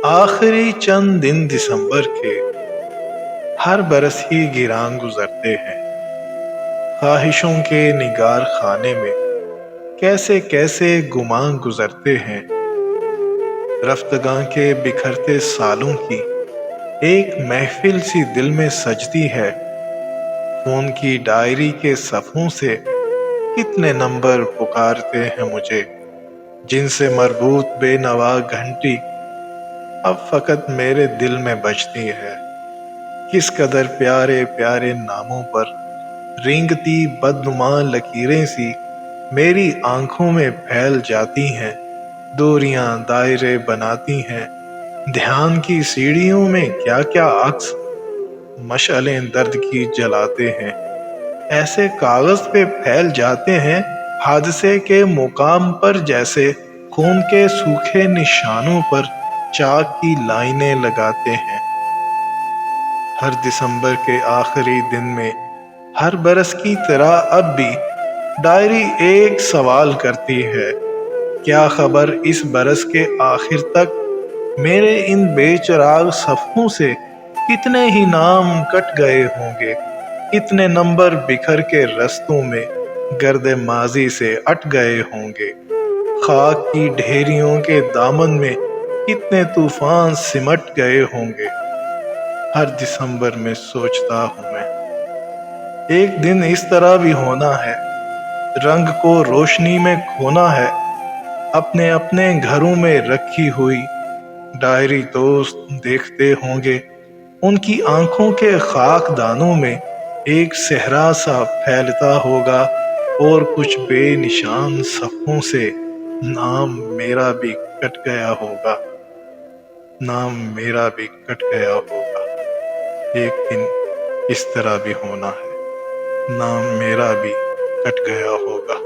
آخری چند دن دسمبر کے ہر برس ہی گراں گزرتے ہیں۔ خواہشوں کے نگار خانے میں کیسے کیسے گماں گزرتے ہیں۔ رفتگاں کے بکھرتے سالوں کی ایک محفل سی دل میں سجتی ہے۔ فون کی ڈائری کے صفحوں سے کتنے نمبر پکارتے ہیں مجھے، جن سے مربوط بے نوا گھنٹی اب فقط میرے دل میں بجتی ہے۔ کس قدر پیارے پیارے ناموں پر رینگتی بدنما لکیریں سی میری آنکھوں میں پھیل جاتی ہیں، دوریاں دائرے بناتی ہیں۔ دھیان کی سیڑھیوں میں کیا کیا عکس مشعلیں درد کی جلاتے ہیں، ایسے کاغذ پہ پھیل جاتے ہیں حادثے کے مقام پر، جیسے خون کے سوکھے نشانوں پر چاک کی لائنیں لگاتے ہیں۔ ہر دسمبر کے آخری دن میں ہر برس کی طرح اب بھی ڈائری ایک سوال کرتی ہے، کیا خبر اس برس کے آخر تک میرے ان بے چراغ صفحوں سے کتنے ہی نام کٹ گئے ہوں گے، کتنے نمبر بکھر کے رستوں میں گرد ماضی سے اٹ گئے ہوں گے، خاک کی ڈھیریوں کے دامن میں کتنے طوفان سمٹ گئے ہوں گے۔ ہر دسمبر میں سوچتا ہوں میں، ایک دن اس طرح بھی ہونا ہے، رنگ کو روشنی میں کھونا ہے۔ اپنے اپنے گھروں میں رکھی ہوئی ڈائری دوست دیکھتے ہوں گے، ان کی آنکھوں کے خاک دانوں میں ایک صحرا سا پھیلتا ہوگا، اور کچھ بے نشان صفحوں سے نام میرا بھی کٹ گیا ہوگا، نام میرا بھی کٹ گیا ہوگا۔ ایک دن اس طرح بھی ہونا ہے، نام میرا بھی کٹ گیا ہوگا۔